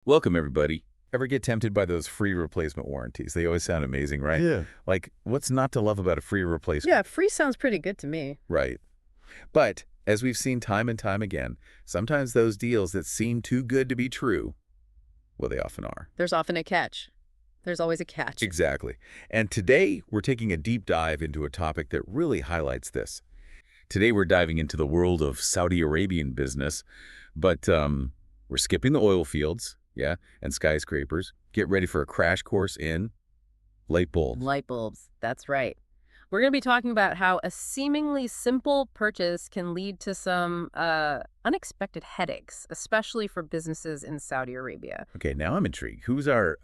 Welcome, everybody. Ever get tempted by those free replacement warranties? They always sound amazing, right? Yeah. Like, what's not to love about a free Yeah, replacement? free sounds pretty good to me. Right. But, as we've seen time and time again, sometimes those deals that seem too good to be true, well, they often are. There's often a catch. There's always a catch. Exactly. And today, we're taking a deep dive into a topic that really highlights this. Today, we're diving into the world of Saudi Arabian business, but we're skipping the oil fields, yeah, and skyscrapers. Get ready for a crash course in light bulbs. Light bulbs, that's right. We're going to be talking about how a seemingly simple purchase can lead to some unexpected headaches, especially for businesses in Saudi Arabia. Okay, now I'm intrigued. Who's our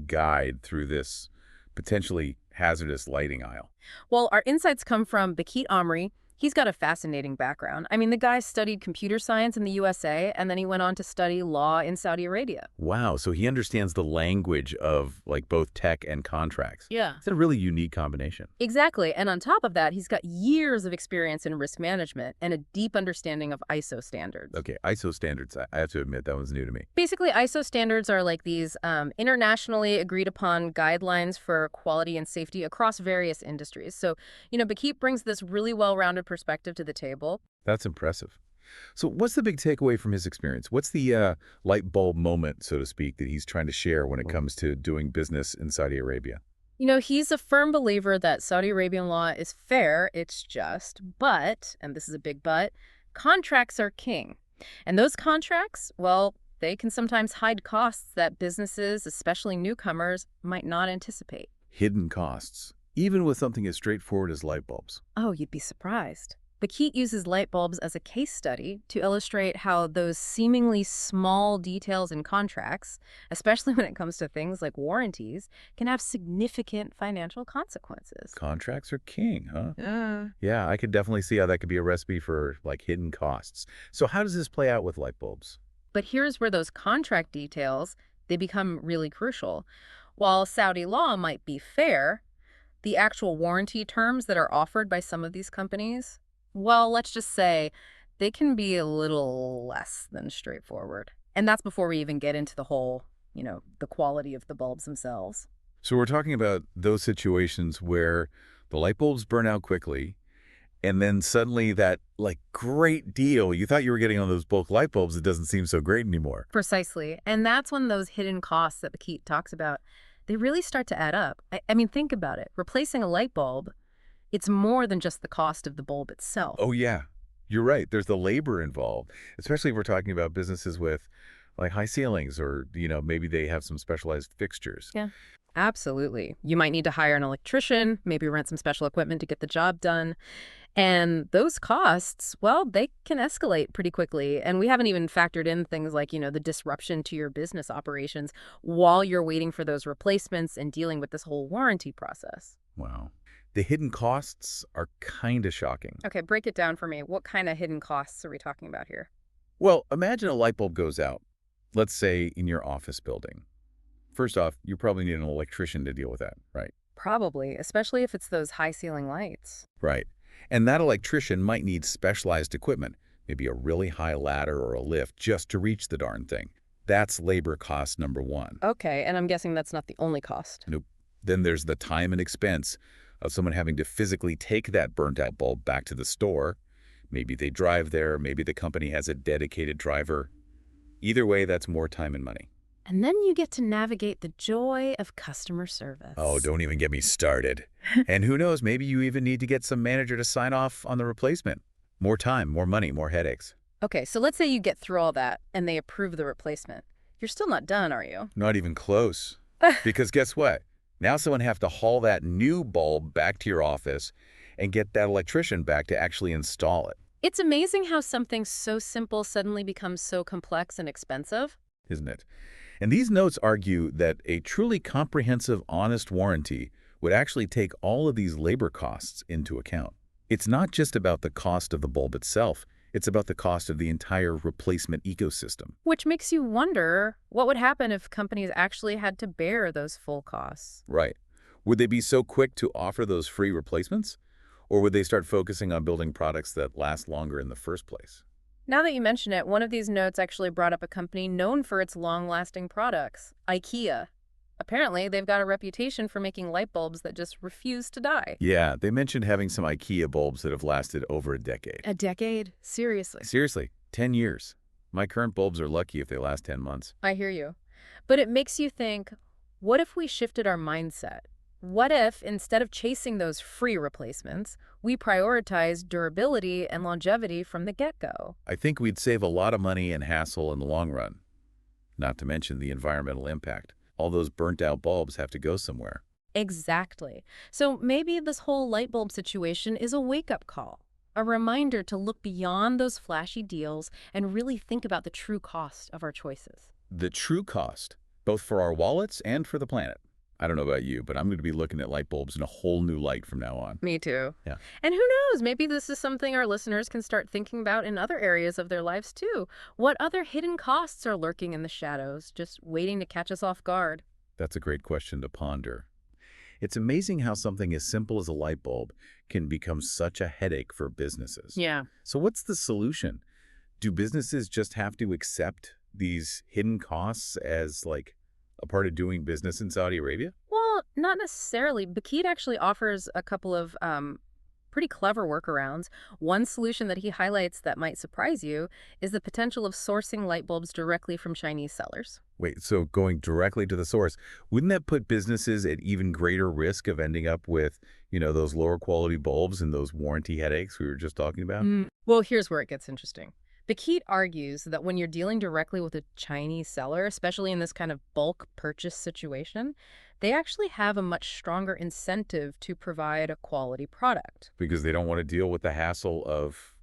guide through this potentially hazardous lighting aisle? Well, our insights come from Bakit Amri. He's got a fascinating background. I mean, the guy studied computer science in the USA, and then he went on to study law in Saudi Arabia. Wow, so he understands the language of like both tech and contracts. Yeah. It's a really unique combination. Exactly. And on top of that, he's got years of experience in risk management and a deep understanding of ISO standards. Okay, ISO standards, I have to admit, that one's new to me. Basically, ISO standards are like these internationally agreed upon guidelines for quality and safety across various industries. So, Bakit brings this really well-rounded perspective to the table. That's impressive. So what's the big takeaway from his experience? What's the light bulb moment, so to speak, that he's trying to share when it comes to doing business in Saudi Arabia? He's a firm believer that Saudi Arabian law is fair, it's just, but, and this is a big but, contracts are king. And those contracts, well, they can sometimes hide costs that businesses, especially newcomers, might not anticipate. Hidden costs, even with something as straightforward as light bulbs. Oh, you'd be surprised. Bakit uses light bulbs as a case study to illustrate how those seemingly small details in contracts, especially when it comes to things like warranties, can have significant financial consequences. Contracts are king, huh? Yeah. Yeah, I could definitely see how that could be a recipe for like hidden costs. So how does this play out with light bulbs? But here's where those contract details, they become really crucial. While Saudi law might be fair, the actual warranty terms that are offered by some of these companies, well, let's just say they can be a little less than straightforward. And that's before we even get into the whole, the quality of the bulbs themselves. So we're talking about those situations where the light bulbs burn out quickly, and then suddenly that like great deal you thought you were getting on those bulk light bulbs, it doesn't seem so great anymore. Precisely. And that's when those hidden costs that Bakit talks about, they really start to add up. I mean, think about it. Replacing a light bulb, it's more than just the cost of the bulb itself. Oh, yeah. You're right. There's the labor involved, especially if we're talking about businesses with like high ceilings or, maybe they have some specialized fixtures. Yeah, absolutely. You might need to hire an electrician, maybe rent some special equipment to get the job done. And those costs, well, they can escalate pretty quickly. And we haven't even factored in things like, the disruption to your business operations while you're waiting for those replacements and dealing with this whole warranty process. Wow. The hidden costs are kind of shocking. Okay, break it down for me. What kind of hidden costs are we talking about here? Well, imagine a light bulb goes out, let's say in your office building. First off, you probably need an electrician to deal with that, right? Probably, especially if it's those high ceiling lights. Right. And that electrician might need specialized equipment, maybe a really high ladder or a lift just to reach the darn thing. That's labor cost number one. Okay, and I'm guessing that's not the only cost. Nope. Then there's the time and expense of someone having to physically take that burnt out bulb back to the store. Maybe they drive there, maybe the company has a dedicated driver. Either way, that's more time and money. And then you get to navigate the joy of customer service. Oh, don't even get me started. And who knows, maybe you even need to get some manager to sign off on the replacement. More time, more money, more headaches. Okay, so let's say you get through all that and they approve the replacement. You're still not done, are you? Not even close. Because guess what? Now someone have to haul that new bulb back to your office and get that electrician back to actually install it. It's amazing how something so simple suddenly becomes so complex and expensive. Isn't it? And these notes argue that a truly comprehensive, honest warranty would actually take all of these labor costs into account. It's not just about the cost of the bulb itself. It's about the cost of the entire replacement ecosystem. Which makes you wonder what would happen if companies actually had to bear those full costs. Right. Would they be so quick to offer those free replacements? Or would they start focusing on building products that last longer in the first place? Now that you mention it, one of these notes actually brought up a company known for its long-lasting products, IKEA. Apparently, they've got a reputation for making light bulbs that just refuse to die. Yeah, they mentioned having some IKEA bulbs that have lasted over a decade. A decade? Seriously. Seriously, 10 years. My current bulbs are lucky if they last 10 months. I hear you. But it makes you think, what if we shifted our mindset? What if, instead of chasing those free replacements, we prioritized durability and longevity from the get-go? I think we'd save a lot of money and hassle in the long run, not to mention the environmental impact. All those burnt-out bulbs have to go somewhere. Exactly. So maybe this whole light bulb situation is a wake-up call, a reminder to look beyond those flashy deals and really think about the true cost of our choices. The true cost, both for our wallets and for the planet. I don't know about you, but I'm going to be looking at light bulbs in a whole new light from now on. Me too. Yeah. And who knows, maybe this is something our listeners can start thinking about in other areas of their lives too. What other hidden costs are lurking in the shadows, just waiting to catch us off guard? That's a great question to ponder. It's amazing how something as simple as a light bulb can become such a headache for businesses. Yeah. So what's the solution? Do businesses just have to accept these hidden costs as like a part of doing business in Saudi Arabia? Well, not necessarily. Bakit actually offers a couple of pretty clever workarounds. One solution that he highlights that might surprise you is the potential of sourcing light bulbs directly from Chinese sellers. Wait, so going directly to the source, wouldn't that put businesses at even greater risk of ending up with, those lower quality bulbs and those warranty headaches we were just talking about? Well, here's where it gets interesting. Bakit argues that when you're dealing directly with a Chinese seller, especially in this kind of bulk purchase situation, they actually have a much stronger incentive to provide a quality product. Because they don't want to deal with the hassle of,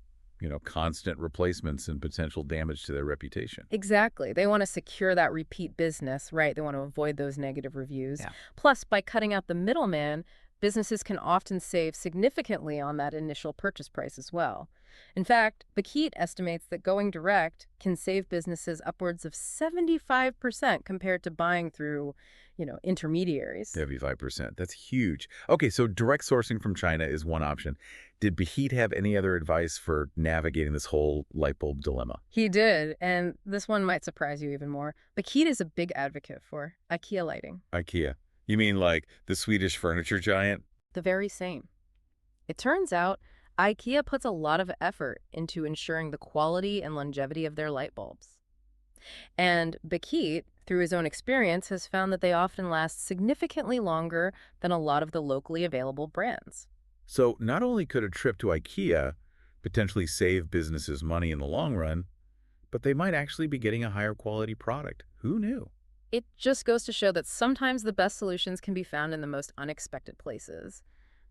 constant replacements and potential damage to their reputation. Exactly. They want to secure that repeat business, right? They want to avoid those negative reviews. Yeah. Plus, by cutting out the middleman, businesses can often save significantly on that initial purchase price as well. In fact, Bakit estimates that going direct can save businesses upwards of 75% compared to buying through, intermediaries. 75%. That's huge. Okay, so direct sourcing from China is one option. Did Bahit have any other advice for navigating this whole light bulb dilemma? He did, and this one might surprise you even more. Bakit is a big advocate for IKEA lighting. IKEA. You mean like the Swedish furniture giant? The very same. It turns out IKEA puts a lot of effort into ensuring the quality and longevity of their light bulbs. And Bakit, through his own experience, has found that they often last significantly longer than a lot of the locally available brands. So not only could a trip to IKEA potentially save businesses money in the long run, but they might actually be getting a higher quality product. Who knew? It just goes to show that sometimes the best solutions can be found in the most unexpected places.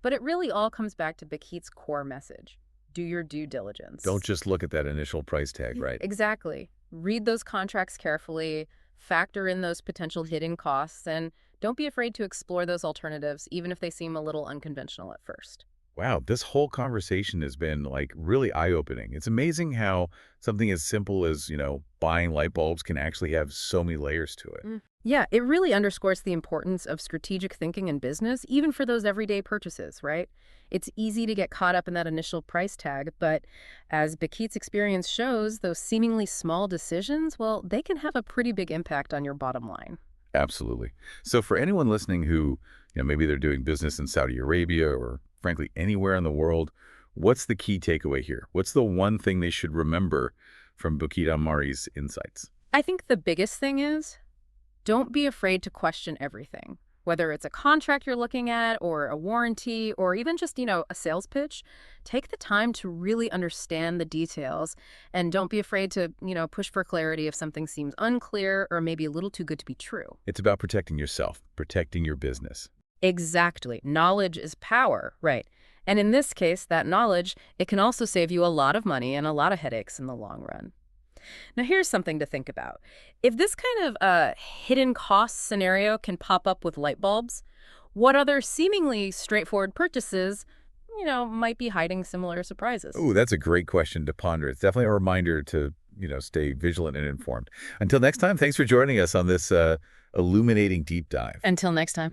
But it really all comes back to Bakit's core message. Do your due diligence. Don't just look at that initial price tag, right? Exactly. Read those contracts carefully, factor in those potential hidden costs, and don't be afraid to explore those alternatives, even if they seem a little unconventional at first. Wow, this whole conversation has been like really eye-opening. It's amazing how something as simple as, buying light bulbs can actually have so many layers to it. Yeah, it really underscores the importance of strategic thinking in business, even for those everyday purchases, right? It's easy to get caught up in that initial price tag, but as Bakit's experience shows, those seemingly small decisions, well, they can have a pretty big impact on your bottom line. Absolutely. So for anyone listening who, maybe they're doing business in Saudi Arabia or frankly anywhere in the world, what's the key takeaway here? What's the one thing they should remember from Bakit Ammari's insights? I think the biggest thing is don't be afraid to question everything. Whether it's a contract you're looking at or a warranty or even just, a sales pitch, take the time to really understand the details and don't be afraid to, push for clarity if something seems unclear or maybe a little too good to be true. It's about protecting yourself, protecting your business. Exactly. Knowledge is power, right? And in this case, that knowledge, it can also save you a lot of money and a lot of headaches in the long run. Now, here's something to think about. If this kind of hidden cost scenario can pop up with light bulbs, what other seemingly straightforward purchases, might be hiding similar surprises? Oh, that's a great question to ponder. It's definitely a reminder to, stay vigilant and informed. Until next time, thanks for joining us on this illuminating deep dive. Until next time.